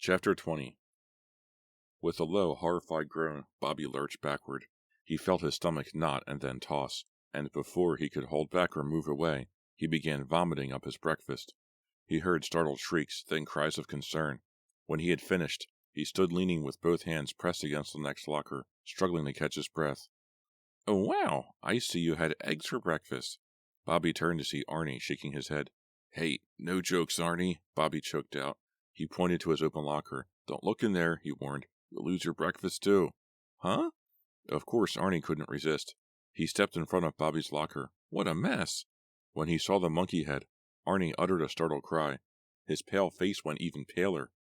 Chapter 20. With a low, horrified groan, Bobby lurched backward. He felt his stomach knot and then toss, and before he could hold back or move away, he began vomiting up his breakfast. He heard startled shrieks, then cries of concern. When he had finished, he stood leaning with both hands pressed against the next locker, struggling to catch his breath. "Oh, wow, I see you had eggs for breakfast." Bobby turned to see Arnie shaking his head. "Hey, no jokes, Arnie," Bobby choked out. He pointed to his open locker. "Don't look in there," he warned. "You'll lose your breakfast, too." "Huh?" Of course, Arnie couldn't resist. He stepped in front of Bobby's locker. What a mess! When he saw the monkey head, Arnie uttered a startled cry. His pale face went even paler.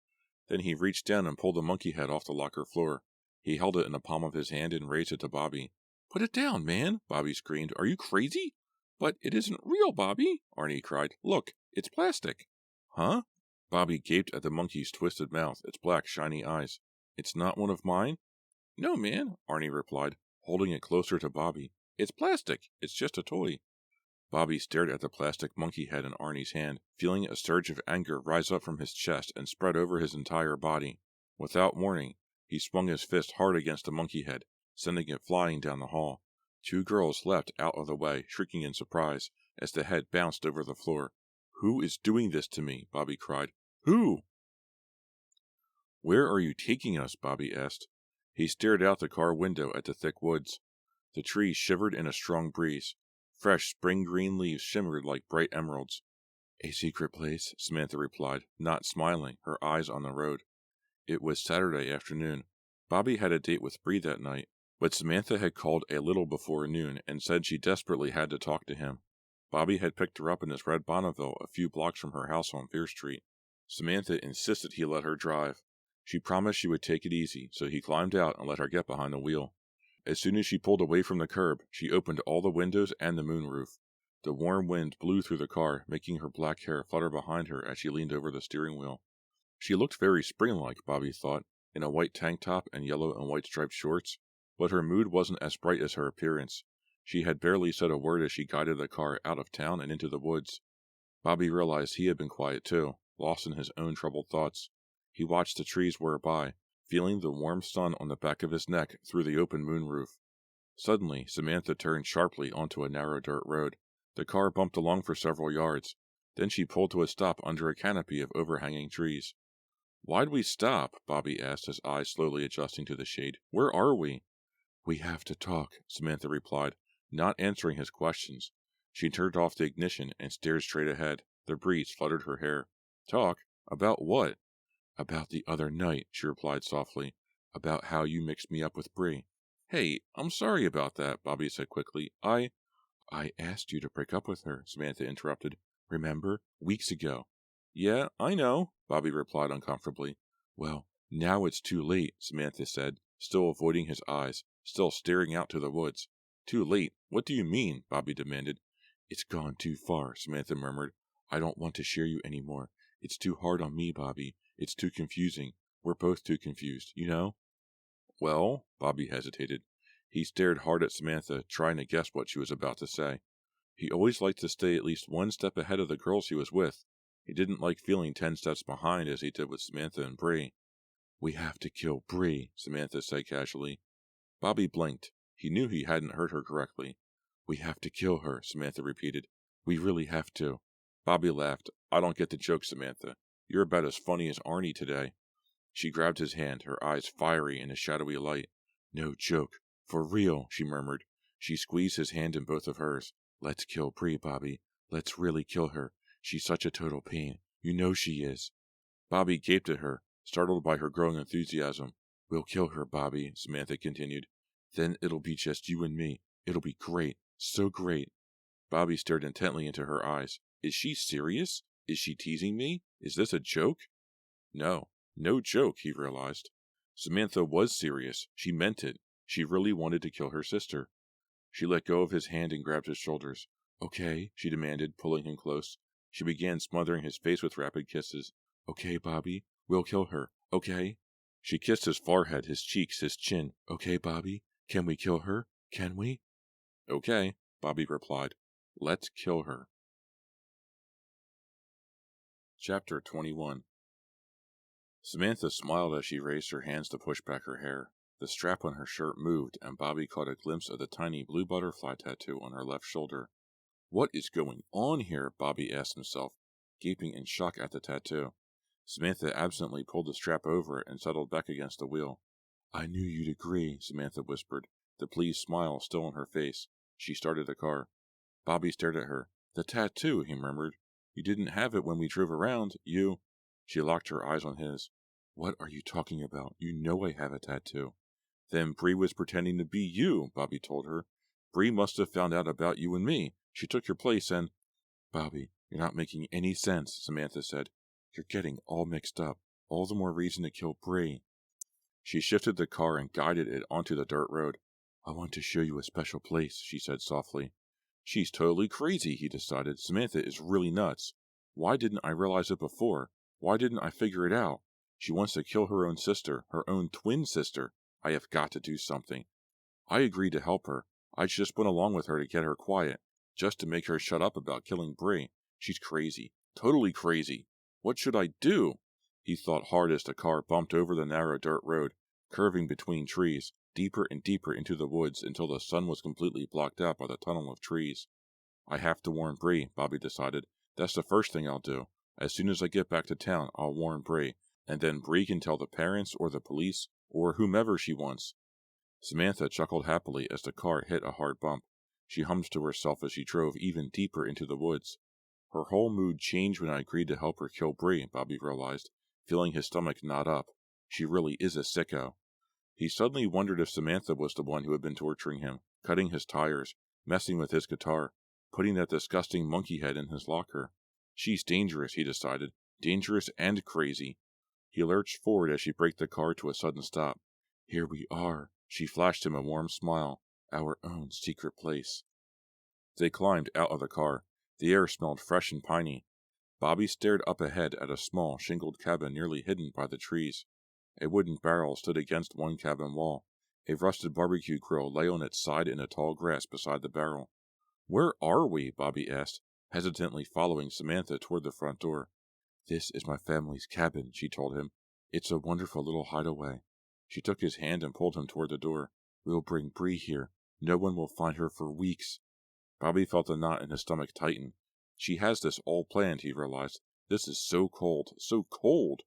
Then he reached down and pulled the monkey head off the locker floor. He held it in the palm of his hand and raised it to Bobby. "Put it down, man!" Bobby screamed. "Are you crazy?" "But it isn't real, Bobby!" Arnie cried. "Look, it's plastic." "Huh?" Bobby gaped at the monkey's twisted mouth, its black, shiny eyes. "It's not one of mine?" "No, man," Arnie replied, holding it closer to Bobby. "It's plastic. It's just a toy." Bobby stared at the plastic monkey head in Arnie's hand, feeling a surge of anger rise up from his chest and spread over his entire body. Without warning, he swung his fist hard against the monkey head, sending it flying down the hall. Two girls leapt out of the way, shrieking in surprise, as the head bounced over the floor. "Who is doing this to me?" Bobby cried. "Who?" "Where are you taking us?" Bobby asked. He stared out the car window at the thick woods. The trees shivered in a strong breeze. Fresh spring green leaves shimmered like bright emeralds. "A secret place," Samantha replied, not smiling, her eyes on the road. It was Saturday afternoon. Bobby had a date with Bree that night, but Samantha had called a little before noon and said she desperately had to talk to him. Bobby had picked her up in his red Bonneville a few blocks from her house on Fear Street. Samantha insisted he let her drive. She promised she would take it easy, so he climbed out and let her get behind the wheel. As soon as she pulled away from the curb, she opened all the windows and the moonroof. The warm wind blew through the car, making her black hair flutter behind her as she leaned over the steering wheel. She looked very spring-like, Bobby thought, in a white tank top and yellow and white striped shorts, but her mood wasn't as bright as her appearance. She had barely said a word as she guided the car out of town and into the woods. Bobby realized he had been quiet too, lost in his own troubled thoughts. He watched the trees whir by, feeling the warm sun on the back of his neck through the open moonroof. Suddenly, Samantha turned sharply onto a narrow dirt road. The car bumped along for several yards. Then she pulled to a stop under a canopy of overhanging trees. "Why'd we stop?" Bobby asked, his eyes slowly adjusting to the shade. "Where are we?" "We have to talk," Samantha replied, not answering his questions. She turned off the ignition and stared straight ahead. The breeze fluttered her hair. "Talk? About what?" "About the other night," she replied softly. "About how you mixed me up with Bree." "Hey, I'm sorry about that," Bobby said quickly. I asked you to break up with her," Samantha interrupted. "Remember? Weeks ago." "Yeah, I know," Bobby replied uncomfortably. "Well, now it's too late," Samantha said, still avoiding his eyes, still staring out to the woods. "Too late? What do you mean?" Bobby demanded. "It's gone too far," Samantha murmured. "I don't want to share you anymore. It's too hard on me, Bobby. It's too confusing. We're both too confused, you know?" "Well," Bobby hesitated. He stared hard at Samantha, trying to guess what she was about to say. He always liked to stay at least one step ahead of the girls he was with. He didn't like feeling 10 steps behind as he did with Samantha and Bree. "We have to kill Bree," Samantha said casually. Bobby blinked. He knew he hadn't heard her correctly. "We have to kill her," Samantha repeated. "We really have to." Bobby laughed. "I don't get the joke, Samantha. You're about as funny as Arnie today." She grabbed his hand, her eyes fiery in the shadowy light. "No joke. For real," she murmured. She squeezed his hand in both of hers. "Let's kill Bree, Bobby. Let's really kill her. She's such a total pain. You know she is." Bobby gaped at her, startled by her growing enthusiasm. "We'll kill her, Bobby," Samantha continued. "Then it'll be just you and me. It'll be great. So great." Bobby stared intently into her eyes. "Is she serious? Is she teasing me? Is this a joke?" No joke, he realized. Samantha was serious. She meant it. She really wanted to kill her sister. She let go of his hand and grabbed his shoulders. "Okay," she demanded, pulling him close. She began smothering his face with rapid kisses. "Okay, Bobby, we'll kill her. Okay?" She kissed his forehead, his cheeks, his chin. "Okay, Bobby, can we kill her? Can we?" "Okay," Bobby replied. "Let's kill her." Chapter 21. Samantha smiled as she raised her hands to push back her hair. The strap on her shirt moved, and Bobby caught a glimpse of the tiny blue butterfly tattoo on her left shoulder. What is going on here? Bobby asked himself, gaping in shock at the tattoo. Samantha absently pulled the strap over it and settled back against the wheel. I knew you'd agree, Samantha whispered, the pleased smile still on her face. She started the car. Bobby stared at her. The tattoo, he murmured. You didn't have it when we drove around. You... She locked her eyes on his. What are you talking about? You know I have a tattoo. Then Bree was pretending to be you, Bobby told her. Bree must have found out about you and me. She took your place and... Bobby, you're not making any sense, Samantha said. You're getting all mixed up. All the more reason to kill Bree. She shifted the car and guided it onto the dirt road. I want to show you a special place, she said softly. She's totally crazy, he decided. Samantha is really nuts. Why didn't I realize it before? Why didn't I figure it out? She wants to kill her own sister, her own twin sister. I have got to do something. I agreed to help her. I just went along with her to get her quiet, just to make her shut up about killing Bree. She's crazy. Totally crazy. What should I do? He thought hard as the car bumped over the narrow dirt road, curving between trees, deeper and deeper into the woods until the sun was completely blocked out by the tunnel of trees. I have to warn Bree, Bobby decided. That's the first thing I'll do. As soon as I get back to town, I'll warn Bree, and then Bree can tell the parents or the police or whomever she wants. Samantha chuckled happily as the car hit a hard bump. She hummed to herself as she drove even deeper into the woods. Her whole mood changed when I agreed to help her kill Bree, Bobby realized, feeling his stomach knot up. She really is a sicko. He suddenly wondered if Samantha was the one who had been torturing him, cutting his tires, messing with his guitar, putting that disgusting monkey head in his locker. She's dangerous, he decided. Dangerous and crazy. He lurched forward as she braked the car to a sudden stop. Here we are. She flashed him a warm smile. Our own secret place. They climbed out of the car. The air smelled fresh and piney. Bobby stared up ahead at a small, shingled cabin nearly hidden by the trees. A wooden barrel stood against one cabin wall. A rusted barbecue grill lay on its side in the tall grass beside the barrel. Where are we? Bobby asked, hesitantly following Samantha toward the front door. This is my family's cabin, she told him. It's a wonderful little hideaway. She took his hand and pulled him toward the door. We'll bring Bree here. No one will find her for weeks. Bobby felt a knot in his stomach tighten. She has this all planned, he realized. This is so cold, so cold.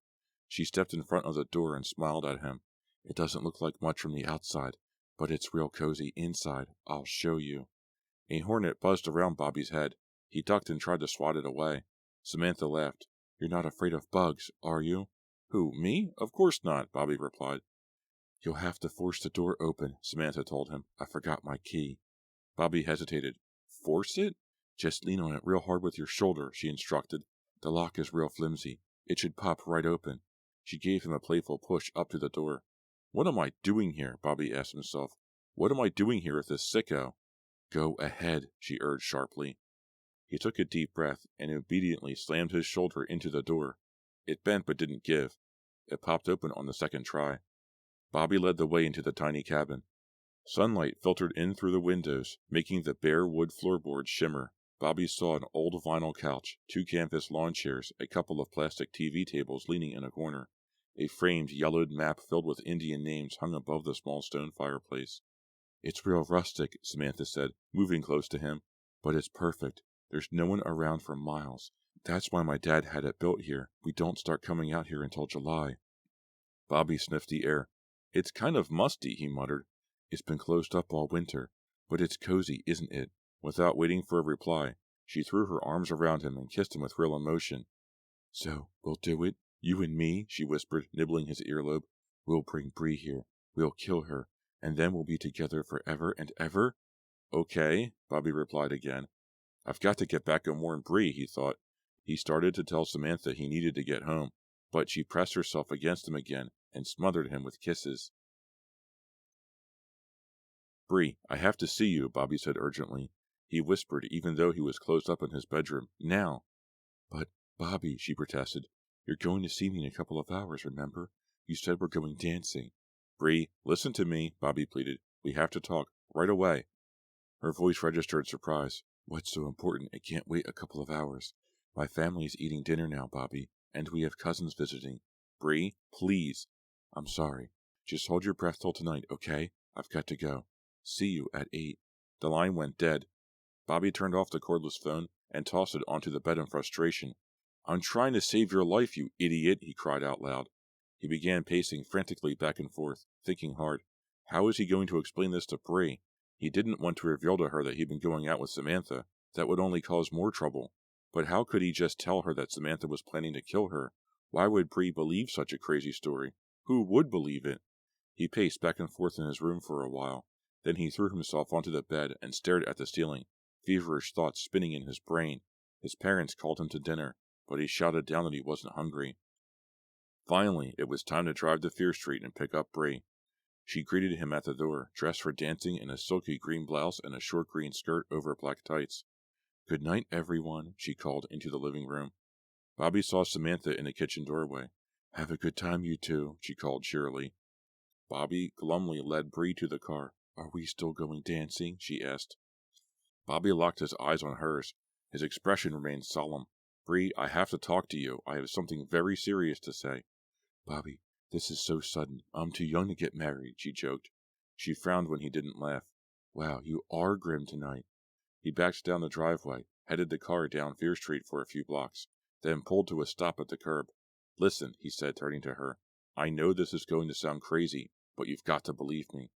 She stepped in front of the door and smiled at him. It doesn't look like much from the outside, but it's real cozy inside. I'll show you. A hornet buzzed around Bobby's head. He ducked and tried to swat it away. Samantha laughed. You're not afraid of bugs, are you? Who, me? Of course not, Bobby replied. You'll have to force the door open, Samantha told him. I forgot my key. Bobby hesitated. Force it? Just lean on it real hard with your shoulder, she instructed. The lock is real flimsy. It should pop right open. She gave him a playful push up to the door. What am I doing here? Bobby asked himself. What am I doing here with this sicko? Go ahead, she urged sharply. He took a deep breath and obediently slammed his shoulder into the door. It bent but didn't give. It popped open on the second try. Bobby led the way into the tiny cabin. Sunlight filtered in through the windows, making the bare wood floorboards shimmer. Bobby saw an old vinyl couch, 2 canvas lawn chairs, a couple of plastic TV tables leaning in a corner. A framed, yellowed map filled with Indian names hung above the small stone fireplace. It's real rustic, Samantha said, moving close to him. But it's perfect. There's no one around for miles. That's why my dad had it built here. We don't start coming out here until July. Bobby sniffed the air. It's kind of musty, he muttered. It's been closed up all winter. But it's cozy, isn't it? Without waiting for a reply, she threw her arms around him and kissed him with real emotion. So, we'll do it? You and me, she whispered, nibbling his earlobe. We'll bring Bree here. We'll kill her. And then we'll be together forever and ever? Okay, Bobby replied again. I've got to get back and warn Bree, he thought. He started to tell Samantha he needed to get home, but she pressed herself against him again and smothered him with kisses. Bree, I have to see you, Bobby said urgently. He whispered, even though he was closed up in his bedroom. Now. But, Bobby, she protested, you're going to see me in a couple of hours, remember? You said we're going dancing. Bree, listen to me, Bobby pleaded. We have to talk, right away. Her voice registered surprise. What's so important? It can't wait a couple of hours. My family's eating dinner now, Bobby, and we have cousins visiting. Bree, please. I'm sorry. Just hold your breath till tonight, okay? I've got to go. See you at 8. The line went dead. Bobby turned off the cordless phone and tossed it onto the bed in frustration. I'm trying to save your life, you idiot, he cried out loud. He began pacing frantically back and forth, thinking hard. How was he going to explain this to Bree? He didn't want to reveal to her that he'd been going out with Samantha. That would only cause more trouble. But how could he just tell her that Samantha was planning to kill her? Why would Bree believe such a crazy story? Who would believe it? He paced back and forth in his room for a while. Then he threw himself onto the bed and stared at the ceiling, feverish thoughts spinning in his brain. His parents called him to dinner, but he shouted down that he wasn't hungry. Finally, it was time to drive to Fear Street and pick up Bree. She greeted him at the door, dressed for dancing in a silky green blouse and a short green skirt over black tights. Good night, everyone, she called into the living room. Bobby saw Samantha in the kitchen doorway. Have a good time, you two, she called cheerily. Bobby glumly led Bree to the car. Are we still going dancing? She asked. Bobby locked his eyes on hers. His expression remained solemn. Bree, I have to talk to you. I have something very serious to say. Bobby, this is so sudden. I'm too young to get married, she joked. She frowned when he didn't laugh. Wow, you are grim tonight. He backed down the driveway, headed the car down Fear Street for a few blocks, then pulled to a stop at the curb. Listen, he said, turning to her. I know this is going to sound crazy, but you've got to believe me.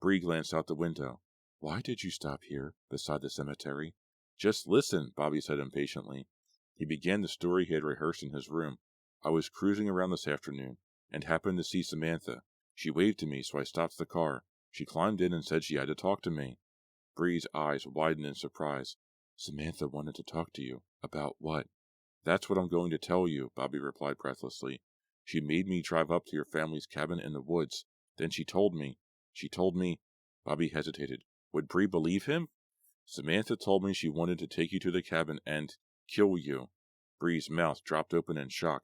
Bree glanced out the window. Why did you stop here, beside the cemetery? Just listen, Bobby said impatiently. He began the story he had rehearsed in his room. I was cruising around this afternoon, and happened to see Samantha. She waved to me, so I stopped the car. She climbed in and said she had to talk to me. Bree's eyes widened in surprise. Samantha wanted to talk to you. About what? That's what I'm going to tell you, Bobby replied breathlessly. She made me drive up to your family's cabin in the woods. Then she told me. Bobby hesitated. Would Bree believe him? Samantha told me she wanted to take you to the cabin and kill you. Bree's mouth dropped open in shock.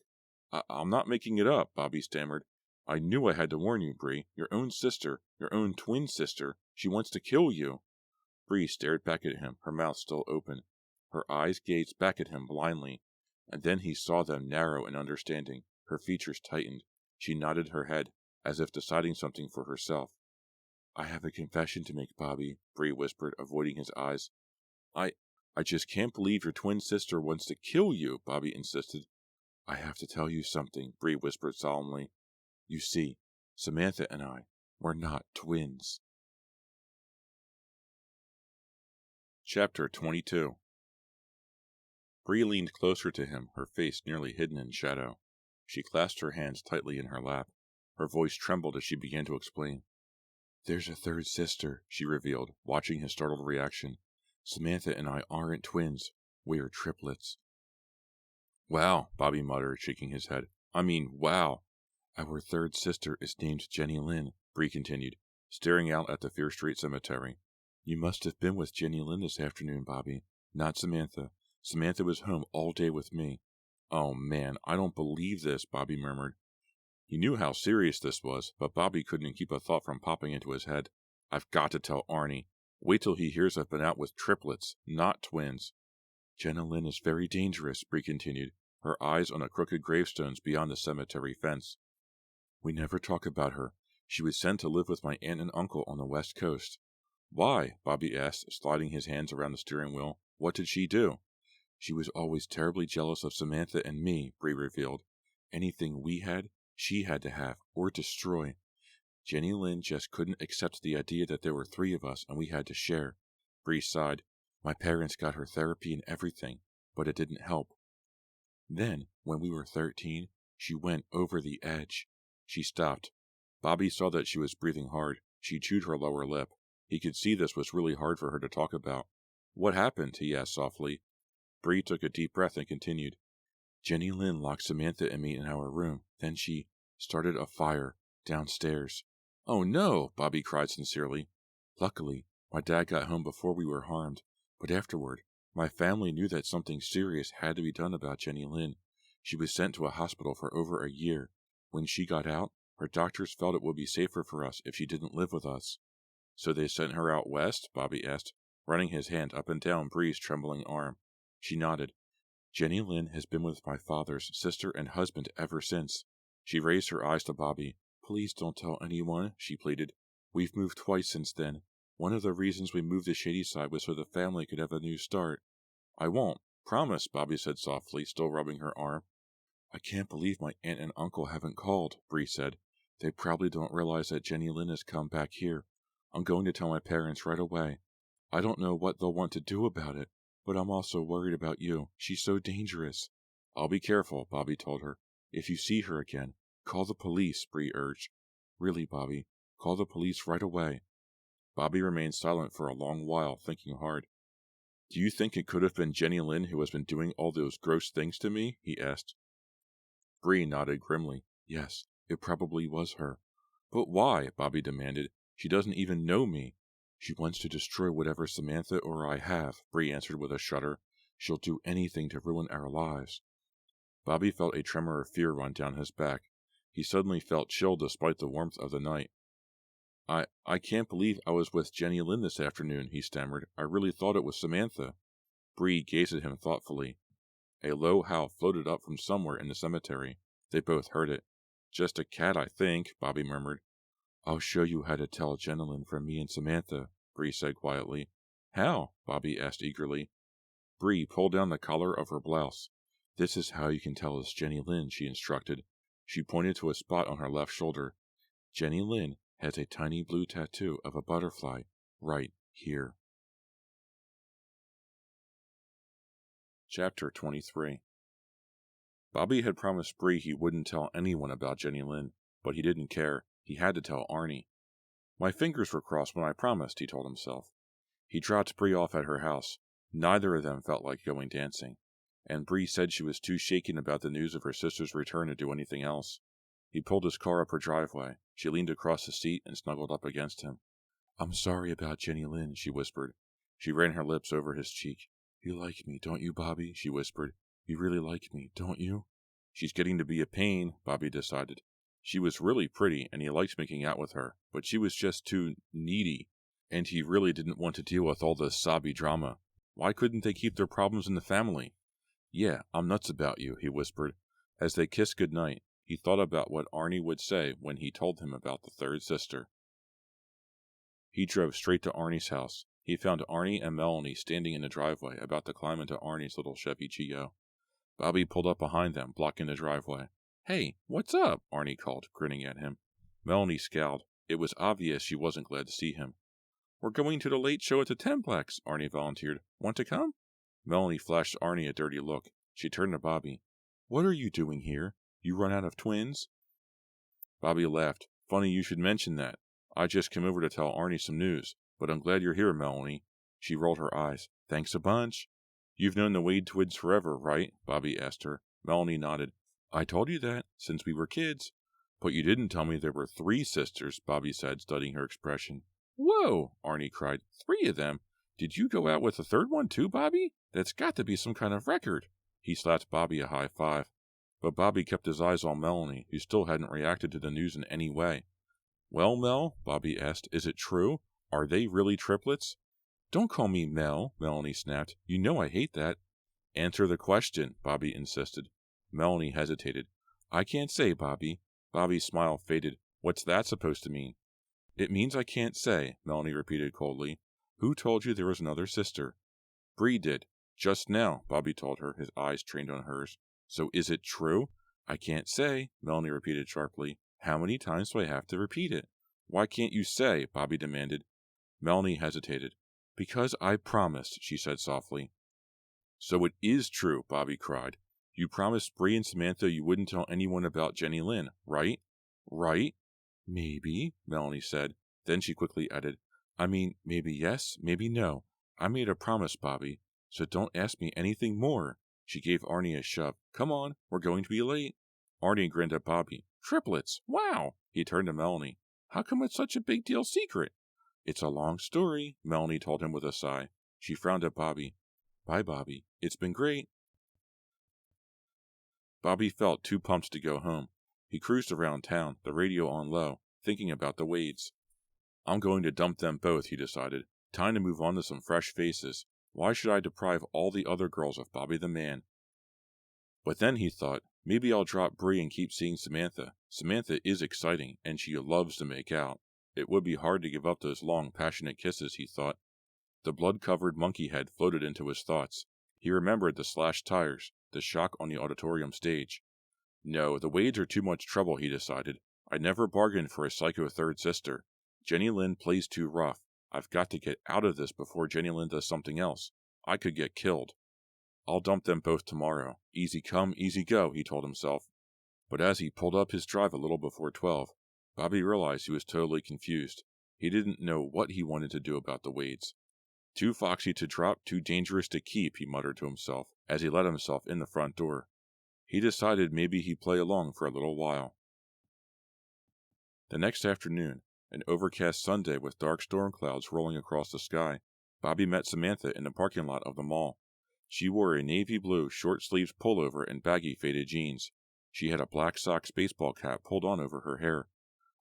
I'm not making it up, Bobby stammered. I knew I had to warn you, Bree. Your own sister, your own twin sister. She wants to kill you. Bree stared back at him, her mouth still open. Her eyes gazed back at him blindly, and then he saw them narrow in understanding. Her features tightened. She nodded her head, as if deciding something for herself. I have a confession to make, Bobby, Bree whispered, avoiding his eyes. I just can't believe your twin sister wants to kill you, Bobby insisted. I have to tell you something, Bree whispered solemnly. You see, Samantha and I, we're not twins. Chapter 22. Bree leaned closer to him, her face nearly hidden in shadow. She clasped her hands tightly in her lap. Her voice trembled as she began to explain. There's a third sister, she revealed, watching his startled reaction. Samantha and I aren't twins. We're triplets. Wow, Bobby muttered, shaking his head. I mean, wow. Our third sister is named Jenny Lynn, Bree continued, staring out at the Fear Street Cemetery. You must have been with Jenny Lynn this afternoon, Bobby. Not Samantha. Samantha was home all day with me. Oh, man, I don't believe this, Bobby murmured. He knew how serious this was, but Bobby couldn't keep a thought from popping into his head. I've got to tell Arnie. Wait till he hears I've been out with triplets, not twins. Jenna Lynn is very dangerous, Bree continued, her eyes on the crooked gravestones beyond the cemetery fence. We never talk about her. She was sent to live with my aunt and uncle on the West Coast. Why? Bobby asked, sliding his hands around the steering wheel. What did she do? She was always terribly jealous of Samantha and me, Bree revealed. Anything we had, she had to have, or destroy. Jenny Lynn just couldn't accept the idea that there were 3 of us and we had to share. Bree sighed. My parents got her therapy and everything, but it didn't help. Then, when we were 13, she went over the edge. She stopped. Bobby saw that she was breathing hard. She chewed her lower lip. He could see this was really hard for her to talk about. What happened? He asked softly. Bree took a deep breath and continued. Jenny Lynn locked Samantha and me in our room. Then she started a fire downstairs. Oh no, Bobby cried sincerely. Luckily, my dad got home before we were harmed, but afterward, my family knew that something serious had to be done about Jenny Lynn. She was sent to a hospital for over a year. When she got out, her doctors felt it would be safer for us if she didn't live with us. So they sent her out west? Bobby asked, running his hand up and down Bree's trembling arm. She nodded. Jenny Lynn has been with my father's sister and husband ever since. She raised her eyes to Bobby. "Please don't tell anyone," she pleaded. "We've moved twice since then. One of the reasons we moved to Shadyside was so the family could have a new start." "I won't. Promise," Bobby said softly, still rubbing her arm. "I can't believe my aunt and uncle haven't called," Bree said. "They probably don't realize that Jenny Lynn has come back here. I'm going to tell my parents right away. I don't know what they'll want to do about it, but I'm also worried about you. She's so dangerous." "I'll be careful," Bobby told her. "If you see her again, call the police," Bree urged. "Really, Bobby, call the police right away." Bobby remained silent for a long while, thinking hard. "Do you think it could have been Jenny Lynn who has been doing all those gross things to me?" he asked. Bree nodded grimly. "Yes, it probably was her." "But why?" Bobby demanded. "She doesn't even know me." "She wants to destroy whatever Samantha or I have," Bree answered with a shudder. "She'll do anything to ruin our lives." Bobby felt a tremor of fear run down his back. He suddenly felt chill despite the warmth of the night. I can't believe I was with Jenny Lynn this afternoon," he stammered. "I really thought it was Samantha." Bree gazed at him thoughtfully. A low howl floated up from somewhere in the cemetery. They both heard it. "Just a cat, I think," Bobby murmured. "I'll show you how to tell Jenny Lynn from me and Samantha," Bree said quietly. "How?" Bobby asked eagerly. Bree pulled down the collar of her blouse. "This is how you can tell it's Jenny Lynn," she instructed. She pointed to a spot on her left shoulder. "Jenny Lynn has a tiny blue tattoo of a butterfly right here." Chapter 23. Bobby had promised Bree he wouldn't tell anyone about Jenny Lynn, but he didn't care. He had to tell Arnie. "My fingers were crossed when I promised," he told himself. He dropped Bree off at her house. Neither of them felt like going dancing, and Bree said she was too shaken about the news of her sister's return to do anything else. He pulled his car up her driveway. She leaned across the seat and snuggled up against him. "I'm sorry about Jenny Lynn," she whispered. She ran her lips over his cheek. "You like me, don't you, Bobby?" she whispered. "You really like me, don't you?" "She's getting to be a pain," Bobby decided. She was really pretty, and he liked making out with her, but she was just too needy, and he really didn't want to deal with all this sobby drama. Why couldn't they keep their problems in the family? "Yeah, I'm nuts about you," he whispered. As they kissed goodnight, he thought about what Arnie would say when he told him about the third sister. He drove straight to Arnie's house. He found Arnie and Melanie standing in the driveway, about to climb into Arnie's little Chevy Geo. Bobby pulled up behind them, blocking the driveway. "Hey, what's up?" Arnie called, grinning at him. Melanie scowled. It was obvious she wasn't glad to see him. "We're going to the late show at the Tenplex," Arnie volunteered. "Want to come?" Melanie flashed Arnie a dirty look. She turned to Bobby. "What are you doing here? You run out of twins?" Bobby laughed. "Funny you should mention that. I just came over to tell Arnie some news, but I'm glad you're here, Melanie." She rolled her eyes. "Thanks a bunch." "You've known the Wade twins forever, right?" Bobby asked her. Melanie nodded. "I told you that, since we were kids." "But you didn't tell me there were 3 sisters," Bobby said, studying her expression. "Whoa!" Arnie cried. 3 of them? Did you go out with a third one too, Bobby? That's got to be some kind of record." He slapped Bobby a high five. But Bobby kept his eyes on Melanie, who still hadn't reacted to the news in any way. "Well, Mel," Bobby asked, "is it true? Are they really triplets?" "Don't call me Mel," Melanie snapped. "You know I hate that." "Answer the question," Bobby insisted. Melanie hesitated. "I can't say, Bobby." Bobby's smile faded. "What's that supposed to mean?" "It means I can't say," Melanie repeated coldly. "Who told you there was another sister?" "Bree did. Just now," Bobby told her, his eyes trained on hers. "So is it true?" "I can't say," Melanie repeated sharply. "How many times do I have to repeat it?" "Why can't you say?" Bobby demanded. Melanie hesitated. "Because I promised," she said softly. "So it is true," Bobby cried. "You promised Bree and Samantha you wouldn't tell anyone about Jenny Lynn, right?" "Right?" "Maybe," Melanie said. Then she quickly added, "I mean, maybe yes, maybe no. I made a promise, Bobby, so don't ask me anything more." She gave Arnie a shove. "Come on, we're going to be late." Arnie grinned at Bobby. "Triplets! Wow!" He turned to Melanie. "How come it's such a big deal secret?" "It's a long story," Melanie told him with a sigh. She frowned at Bobby. "Bye, Bobby. It's been great." Bobby felt too pumped to go home. He cruised around town, the radio on low, thinking about the Wades. "I'm going to dump them both," he decided. "Time to move on to some fresh faces. Why should I deprive all the other girls of Bobby the Man?" But then he thought, Maybe I'll drop Bree and keep seeing Samantha. Samantha is exciting, and she loves to make out. It would be hard to give up those long, passionate kisses, he thought. The blood-covered monkey head floated into his thoughts. He remembered the slashed tires, the shock on the auditorium stage. No, the Wades are too much trouble, he decided. I never bargained for a psycho third sister. Jenny Lynn plays too rough. I've got to get out of this before Jenny Lynn does something else. I could get killed. I'll dump them both tomorrow. Easy come, easy go, he told himself. But as he pulled up his drive a little before 12, Bobby realized he was totally confused. He didn't know what he wanted to do about the Wades. Too foxy to drop, too dangerous to keep, he muttered to himself as he let himself in the front door. He decided maybe he'd play along for a little while. The next afternoon, an overcast Sunday with dark storm clouds rolling across the sky, Bobby met Samantha in the parking lot of the mall. She wore a navy blue short-sleeved pullover and baggy faded jeans. She had a black sox baseball cap pulled on over her hair.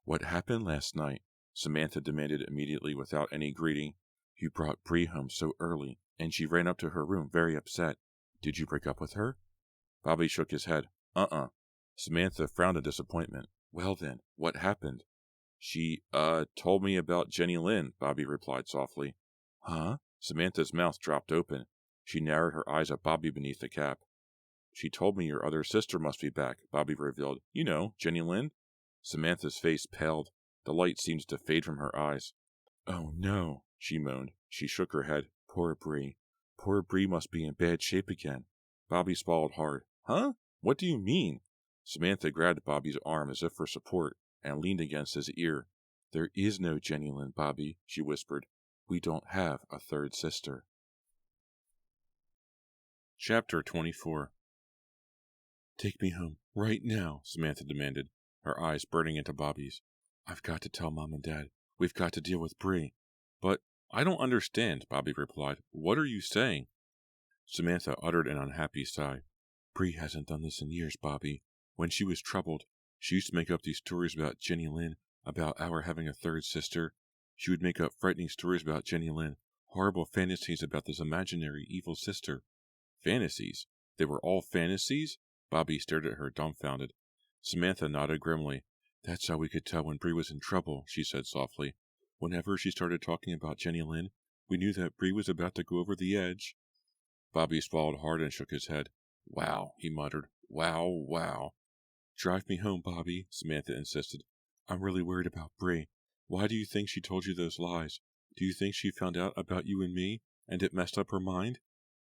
"What happened last night?" Samantha demanded immediately without any greeting. "You brought Bree home so early, and she ran up to her room very upset. Did you break up with her?" Bobby shook his head. Samantha frowned in disappointment. "Well then, what happened?" She told me about Jenny Lynn," Bobby replied softly. "Huh?" Samantha's mouth dropped open. She narrowed her eyes at Bobby beneath the cap. "She told me your other sister must be back," Bobby revealed. "You know, Jenny Lynn." Samantha's face paled. The light seemed to fade from her eyes. "Oh no," she moaned. She shook her head. "Poor Bree. Poor Bree must be in bad shape again." Bobby swallowed hard. "Huh? What do you mean?" Samantha grabbed Bobby's arm as if for support and leaned against his ear. "There is no Jenny Lynn, Bobby," she whispered. "We don't have a third sister." Chapter 24. "Take me home, right now," Samantha demanded, her eyes burning into Bobby's. "I've got to tell Mom and Dad. We've got to deal with Bree." "But I don't understand," Bobby replied. "What are you saying?" Samantha uttered an unhappy sigh. "Bree hasn't done this in years, Bobby. When she was troubled, she used to make up these stories about Jenny Lynn, about our having a third sister. She would make up frightening stories about Jenny Lynn, horrible fantasies about this imaginary evil sister." "Fantasies? They were all fantasies?" Bobby stared at her dumbfounded. Samantha nodded grimly. "That's how we could tell when Bree was in trouble," she said softly. "Whenever she started talking about Jenny Lynn, we knew that Bree was about to go over the edge." Bobby swallowed hard and shook his head. "Wow," he muttered. Wow. "Drive me home, Bobby," Samantha insisted. "I'm really worried about Bree. Why do you think she told you those lies? Do you think she found out about you and me, and it messed up her mind?"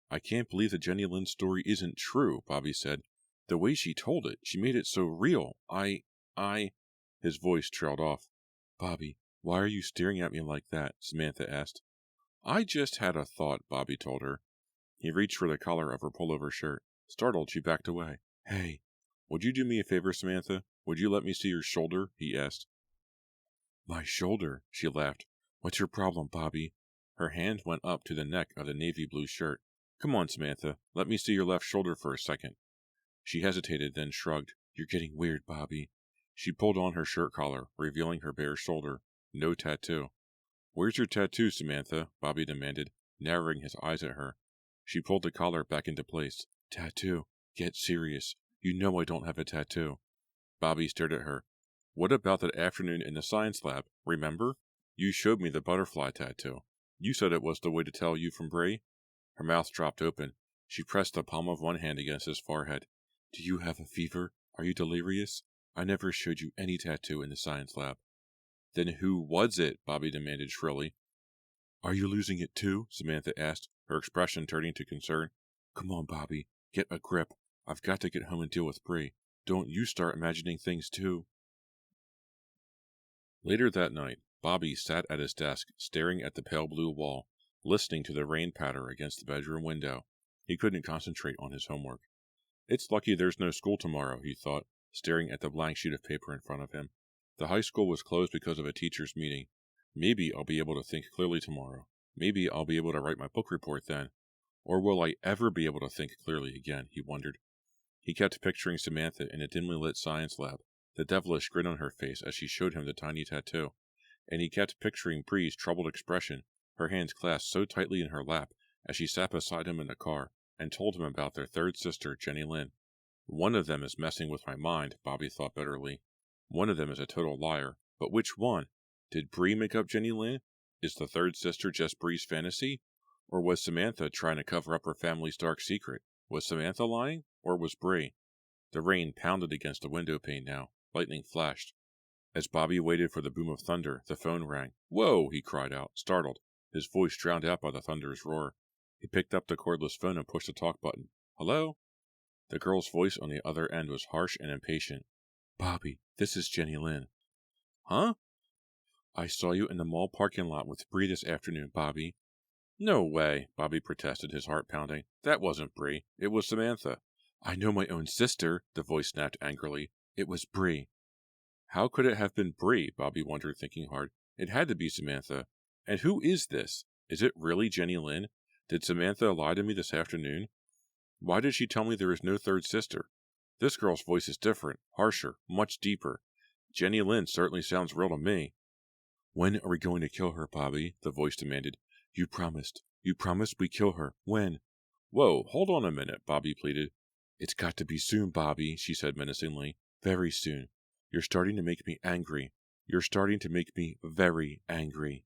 "I can't believe that Jenny Lynn's story isn't true," Bobby said. "The way she told it, she made it so real. I... His voice trailed off. "Bobby, why are you staring at me like that?" Samantha asked. "I just had a thought," Bobby told her. He reached for the collar of her pullover shirt. Startled, she backed away. "Hey, would you do me a favor, Samantha? Would you let me see your shoulder?" he asked. "My shoulder?" She laughed. "What's your problem, Bobby?" Her hand went up to the neck of the navy blue shirt. "Come on, Samantha. Let me see your left shoulder for a second." She hesitated, then shrugged. "You're getting weird, Bobby." She pulled on her shirt collar, revealing her bare shoulder. No tattoo. "Where's your tattoo, Samantha?" Bobby demanded, narrowing his eyes at her. She pulled the collar back into place. "Tattoo? Get serious. You know I don't have a tattoo." Bobby stared at her. "What about that afternoon in the science lab? Remember? You showed me the butterfly tattoo. You said it was the way to tell you from Bree." Her mouth dropped open. She pressed the palm of one hand against his forehead. "Do you have a fever? Are you delirious? I never showed you any tattoo in the science lab." "Then who was it?" Bobby demanded shrilly. "Are you losing it too?" Samantha asked, her expression turning to concern. "Come on, Bobby. Get a grip. I've got to get home and deal with Bree. Don't you start imagining things too." Later that night, Bobby sat at his desk, staring at the pale blue wall, listening to the rain patter against the bedroom window. He couldn't concentrate on his homework. "It's lucky there's no school tomorrow," he thought, staring at the blank sheet of paper in front of him. The high school was closed because of a teacher's meeting. Maybe I'll be able to think clearly tomorrow. Maybe I'll be able to write my book report then. Or will I ever be able to think clearly again, he wondered. He kept picturing Samantha in a dimly lit science lab, the devilish grin on her face as she showed him the tiny tattoo. And he kept picturing Bree's troubled expression, her hands clasped so tightly in her lap as she sat beside him in the car and told him about their third sister, Jenny Lynn. One of them is messing with my mind, Bobby thought bitterly. One of them is a total liar. But which one? Did Bree make up Jenny Lynn? Is the third sister just Bree's fantasy? Or was Samantha trying to cover up her family's dark secret? Was Samantha lying? Or was Bree? The rain pounded against the window pane now. Lightning flashed. As Bobby waited for the boom of thunder, the phone rang. "Whoa!" he cried out, startled, his voice drowned out by the thunder's roar. He picked up the cordless phone and pushed the talk button. "Hello?" The girl's voice on the other end was harsh and impatient. "Bobby, this is Jenny Lynn." "Huh?" "I saw you in the mall parking lot with Bree this afternoon, Bobby." "No way," Bobby protested, his heart pounding. "That wasn't Bree. It was Samantha." "I know my own sister," the voice snapped angrily. "It was Bree." How could it have been Bree? Bobby wondered, thinking hard. It had to be Samantha. And who is this? Is it really Jenny Lynn? Did Samantha lie to me this afternoon? Why did she tell me there is no third sister? This girl's voice is different, harsher, much deeper. Jenny Lynn certainly sounds real to me. "When are we going to kill her, Bobby?" the voice demanded. You promised we kill her. When?" "Whoa, hold on a minute," Bobby pleaded. "It's got to be soon, Bobby," she said menacingly. "Very soon. You're starting to make me angry. You're starting to make me very angry."